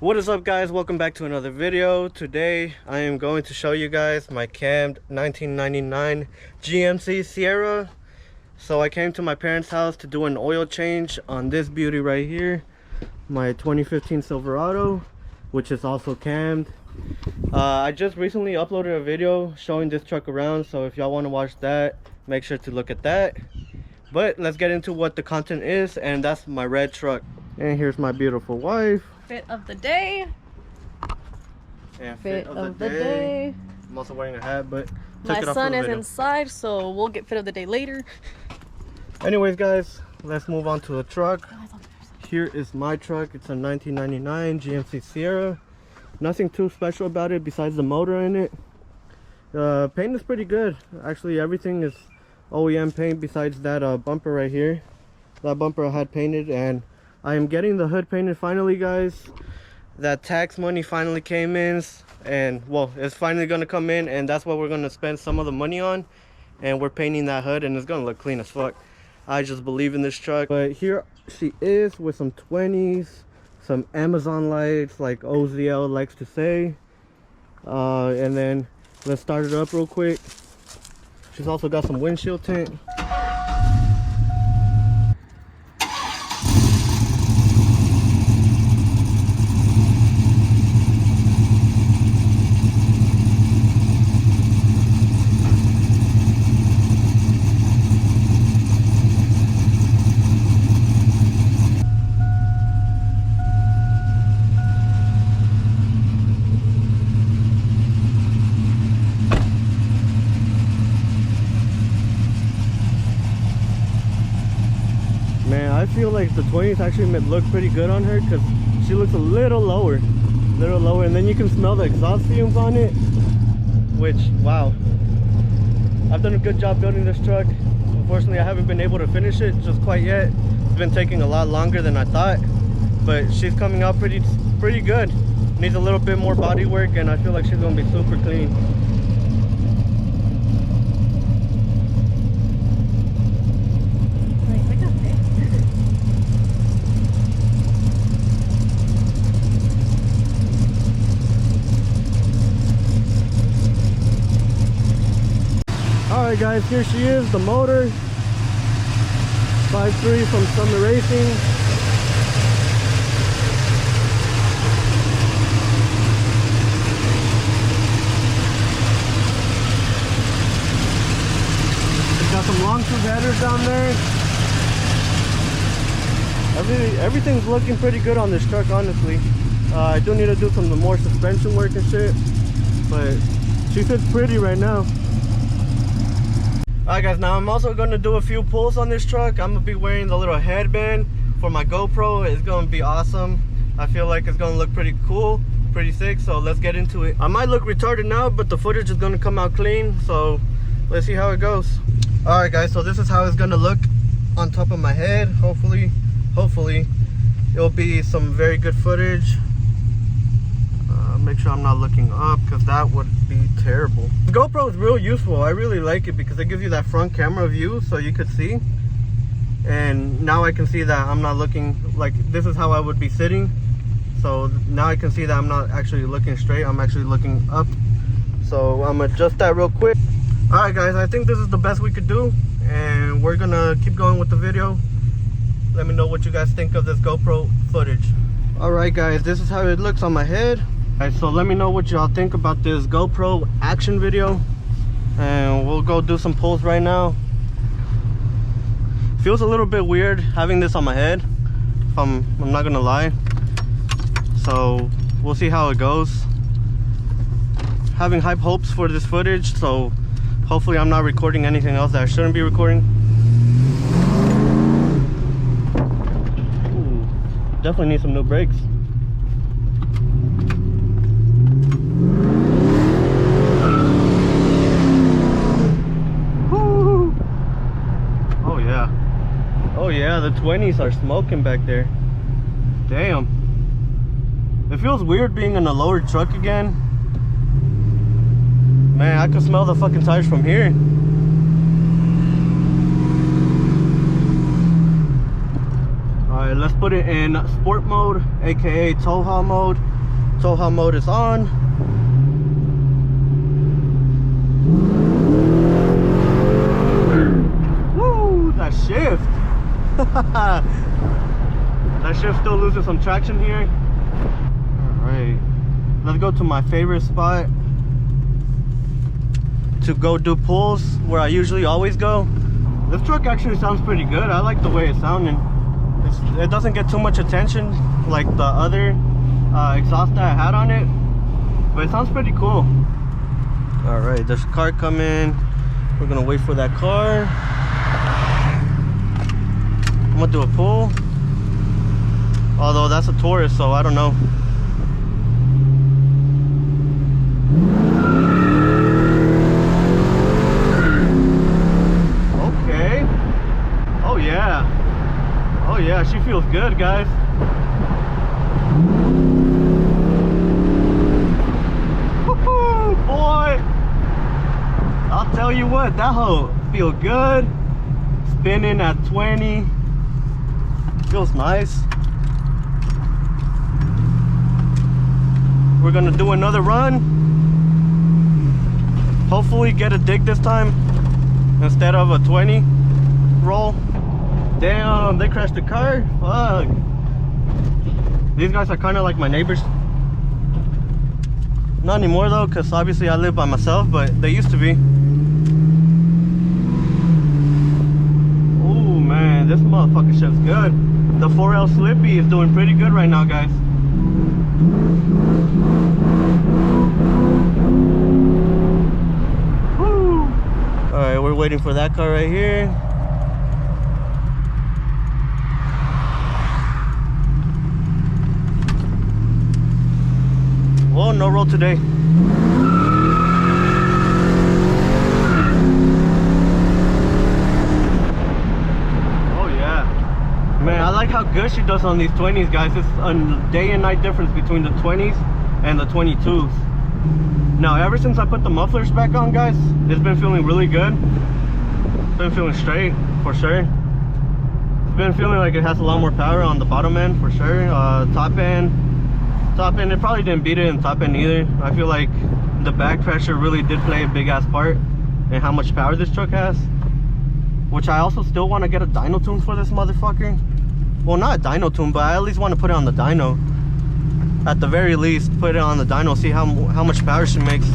What is up, guys? Welcome back to another video. Today I am going to show you guys my cammed 1999 GMC Sierra. So I came to my parents' house to do an oil change on this beauty right here, my 2015 Silverado, which is also cammed. I just recently uploaded a video showing this truck around, so if y'all want to watch that, make sure to look at that. But let's get into what the content is, and that's my red truck. And here's my beautiful wife. Fit of the day. And fit of the day. I'm also wearing a hat, but my son is inside, so we'll get fit of the day later. Anyways, guys, let's move on to the truck. Here is my truck. It's a 1999 GMC Sierra. Nothing too special about it besides the motor in it. The paint is pretty good. Actually, everything is OEM paint besides that bumper right here. That bumper I had painted, and I am getting the hood painted finally, guys. That tax money finally came in, and well, it's finally gonna come in, and that's what we're gonna spend some of the money on. And we're painting that hood, and it's gonna look clean as fuck. I just believe in this truck. But here she is with some 20s, some Amazon lights like OZL likes to say. And then let's start it up real quick. She's also got some windshield tint. Man, I feel like the 20s actually look pretty good on her because she looks a little lower, and then you can smell the exhaust fumes on it, which, wow. I've done a good job building this truck. Unfortunately, I haven't been able to finish it just quite yet. It's been taking a lot longer than I thought, but she's coming out pretty good. Needs a little bit more body work, and I feel like she's gonna be super clean. Alright guys, here she is, the motor 5.3 from Summer Racing. It's got some long tube headers down there. Everything's looking pretty good on this truck, honestly. I do need to do some more suspension work and shit, but she fits pretty right now. Alright guys, now I'm also going to do a few pulls on this truck. I'm going to be wearing the little headband for my GoPro. It's going to be awesome. I feel like it's going to look pretty cool, pretty sick, so let's get into it. I might look retarded now, but the footage is going to come out clean, so let's see how it goes. Alright guys, so this is how it's going to look on top of my head. Hopefully it'll be some very good footage. Make sure I'm not looking up because that would be terrible. The GoPro is real useful. I really like it because it gives you that front camera view so you could see. And now I can see that I'm not looking, like, this is how I would be sitting. So now I can see that I'm not actually looking straight, I'm actually looking up. So I'm gonna adjust that real quick. Alright guys, I think this is the best we could do, and we're gonna keep going with the video. Let me know what you guys think of this GoPro footage. Alright guys, this is how it looks on my head. Alright, so let me know what y'all think about this GoPro action video, and we'll go do some pulls right now. Feels a little bit weird having this on my head, if I'm not gonna lie. So we'll see how it goes. Having high hopes for this footage, so hopefully I'm not recording anything else that I shouldn't be recording. Ooh, definitely need some new brakes. Oh yeah, the 20s are smoking back there. Damn. It feels weird being in a lower truck again. Man, I can smell the fucking tires from here. Alright, let's put it in sport mode, aka tow haul mode. Tow haul mode is on. Woo, that shift. That shift still losing some traction here. Alright, let's go to my favorite spot to go do pulls, where I usually always go. This truck actually sounds pretty good. I like the way it's sounding. It doesn't get too much attention like the other exhaust that I had on it, but it sounds pretty cool. All right, there's a car coming. We're gonna wait for that car. I'm gonna do a pull, although that's a Taurus, so I don't know. Okay. Oh yeah. Oh yeah, she feels good, guys. Woohoo, boy! I'll tell you what, that hoe feel good. Spinning at 20. Feels nice. We're gonna do another run. Hopefully get a dig this time instead of a 20 roll. Damn, they crashed the car. Fuck. These guys are kind of like my neighbors. Not anymore though, because obviously I live by myself, but they used to be. Oh man, this motherfucker shit's good. The 4L Slippy is doing pretty good right now, guys. Woo. All right, we're waiting for that car right here. Oh, no roll today. Oh yeah, man, I like how good she does on these 20s, guys. It's a day and night difference between the 20s and the 22s. Now, ever since I put the mufflers back on, guys, it's been feeling really good. It's been feeling straight, for sure. It's been feeling like it has a lot more power on the bottom end, for sure. Top end, it probably didn't beat it in top end either. I feel like the back pressure really did play a big ass part in how much power this truck has, which I also still want to get a dyno tune for this motherfucker. Well, not a dyno tune, but I at least want to put it on the dyno. At the very least, put it on the dyno, see how much power she makes.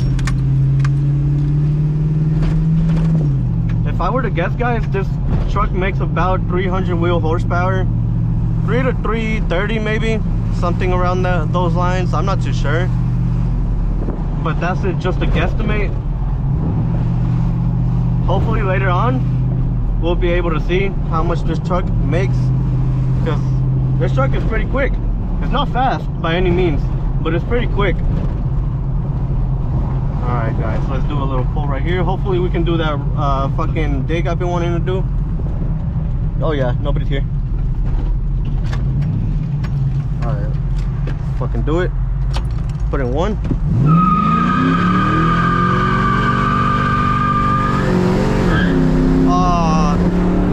If I were to guess, guys, this truck makes about 300 wheel horsepower, 3 to 330 maybe, something around those lines. I'm not too sure, but that's just a guesstimate. Hopefully later on we'll be able to see how much this truck makes, because this truck is pretty quick. It's not fast by any means, but it's pretty quick. All right, guys, let's do a little pull right here. Hopefully we can do that fucking dig I've been wanting to do. Oh yeah, nobody's here. All right, fucking do it. Put in one.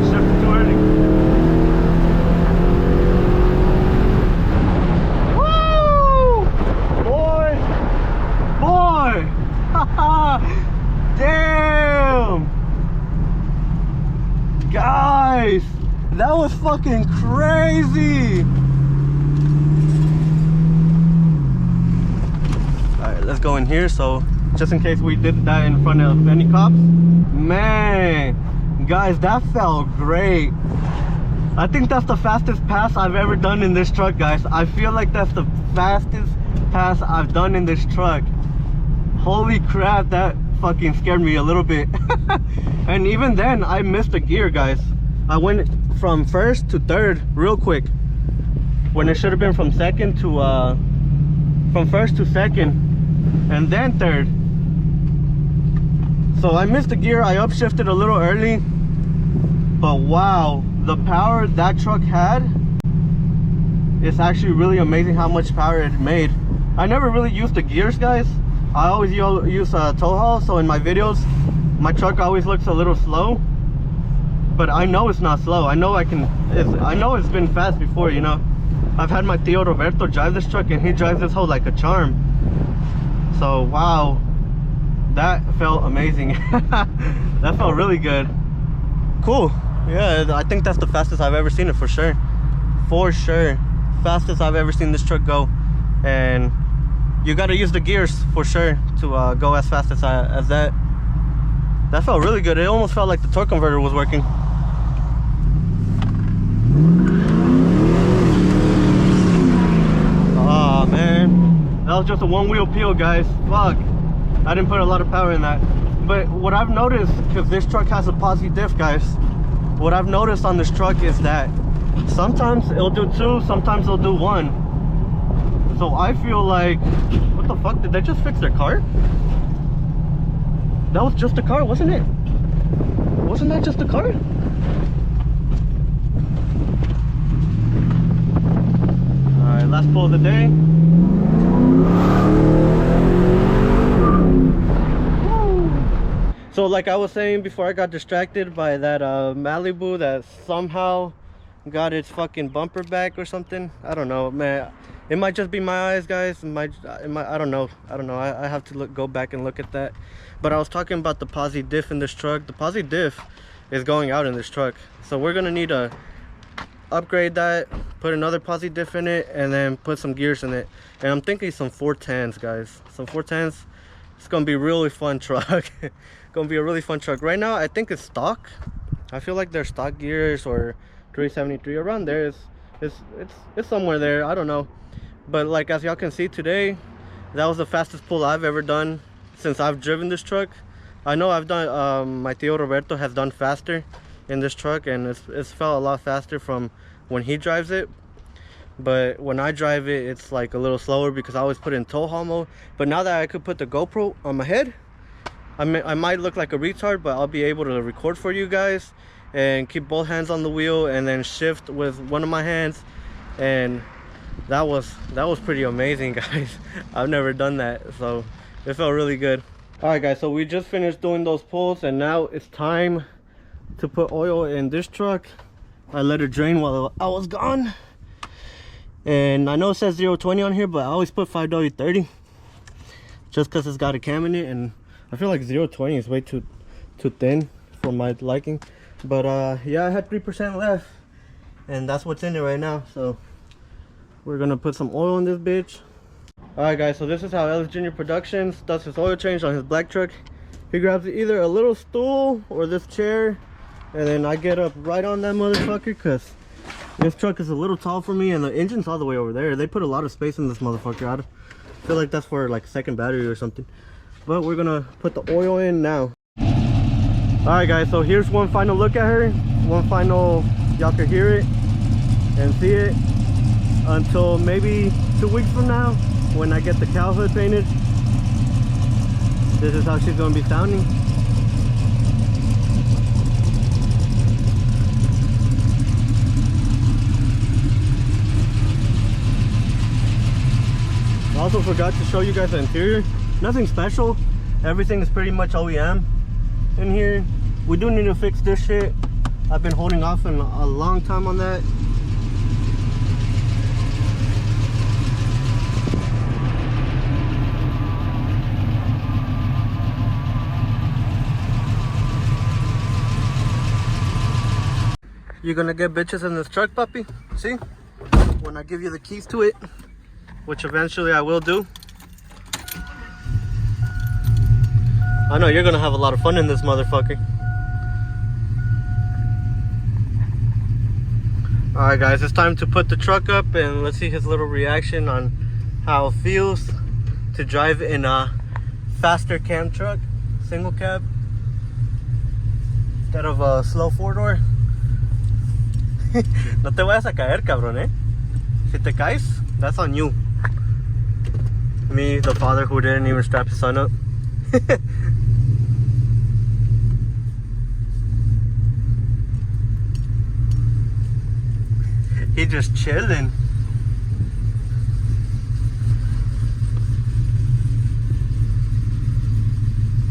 Shifted too early. Woo! Boy! Damn! Guys, that was fucking crazy! Alright, let's go in here, so just in case we did that in front of any cops. Man, guys, that felt great. I think that's the fastest pass I've ever done in this truck, guys. I feel like that's the fastest pass I've done in this truck. Holy crap, that fucking scared me a little bit. And even then, I missed a gear, guys. I went from first to third real quick, when it should have been from first to second and then third. So I missed the gear. I upshifted a little early, but wow, the power that truck had, it's actually really amazing how much power it made. I never really used the gears, guys. I always use tow haul, so in my videos my truck always looks a little slow, but I know it's not slow. I know I know it's been fast before, you know. I've had my Tío Roberto drive this truck, and he drives this hoe like a charm. So wow, that felt amazing. That felt really good. Cool. Yeah, I think that's the fastest I've ever seen it, for sure. For sure. Fastest I've ever seen this truck go. And you got to use the gears for sure to go as fast as that. That felt really good. It almost felt like the torque converter was working. Oh man, that was just a one-wheel peel, guys. Fuck, I didn't put a lot of power in that. But what I've noticed, because this truck has a posi diff, guys, what I've noticed on this truck is that sometimes it'll do 2, sometimes it'll do 1. So I feel like, what the fuck, did they just fix their car? That was just a car, wasn't it? Wasn't that just a car? Alright, last pull of the day. So like I was saying before, I got distracted by that Malibu that somehow got its fucking bumper back or something. I don't know, man. It might just be my eyes, guys. It might, I don't know. I have to go back and look at that. But I was talking about the posi diff in this truck. The posi diff is going out in this truck, so we're gonna need to upgrade that, put another posi diff in it, and then put some gears in it. And I'm thinking some 410s, guys. Some 410s. It's gonna be a really fun truck. Gonna be a really fun truck. Right now I think it's stock. I feel like they're stock gears or 373 around there. It's somewhere there, I don't know. But like, as y'all can see today, that was the fastest pull I've ever done since I've driven this truck. I know I've done my Tío Roberto has done faster in this truck, and it's felt a lot faster from when he drives it. But when I drive it, it's like a little slower because I always put it in tow haul mode. But now that I could put the GoPro on my head, I might look like a retard, but I'll be able to record for you guys and keep both hands on the wheel and then shift with one of my hands. And that was pretty amazing, guys. I've never done that, so it felt really good. All right, guys, so we just finished doing those pulls, and now it's time to put oil in this truck. I let it drain while I was gone, and I know it says 020 on here, but I always put 5W30 just because it's got a cam in it, and I feel like 020 is way too thin for my liking. But yeah, I had 3% left, and that's what's in it right now. So we're gonna put some oil in this bitch. All right, guys, so this is how Ellis Jr. Productions does his oil change on his black truck. He grabs either a little stool or this chair, and then I get up right on that motherfucker because this truck is a little tall for me, and the engine's all the way over there. They put a lot of space in this motherfucker. I feel like that's for like second battery or something. But we're gonna put the oil in now. All right, guys, so here's one final look at her. One final, y'all can hear it and see it until maybe 2 weeks from now when I get the cow hood painted. This is how she's gonna be sounding. I also forgot to show you guys the interior. Nothing special. Everything is pretty much OEM in here. We do need to fix this shit. I've been holding off in a long time on that. You're gonna get bitches in this truck, puppy. See? When I give you the keys to it, which eventually I will do. I know you're gonna have a lot of fun in this motherfucker. Alright, guys, it's time to put the truck up, and let's see his little reaction on how it feels to drive in a faster cam truck, single cab, instead of a slow 4-door. No te vayas a caer, cabrón, eh? Si te caes, that's on you. Me, the father who didn't even strap his son up. He just chilling.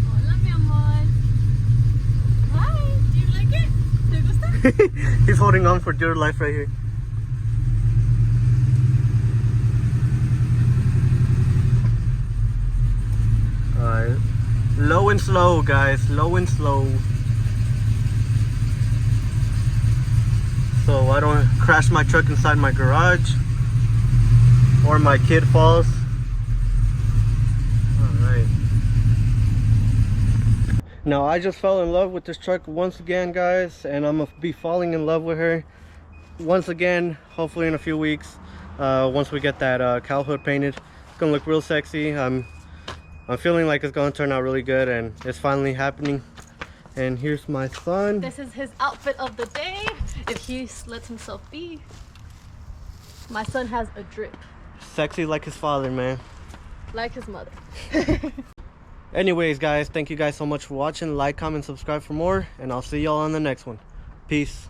Hola, mi amor. Hi, do you like it? ¿Te gusta? He's holding on for dear life right here. and slow, guys. Low and slow. So I don't crash my truck inside my garage or my kid falls. Alright. Now I just fell in love with this truck once again, guys, and I'm gonna be falling in love with her once again, hopefully in a few weeks. Once we get that cowl hood painted, it's gonna look real sexy. I'm feeling like it's gonna turn out really good, and it's finally happening. And here's my son. This is his outfit of the day, if he lets himself be. My son has a drip. Sexy like his father, man. Like his mother. Anyways, guys, thank you guys so much for watching. Like, comment, subscribe for more, and I'll see y'all on the next one. Peace.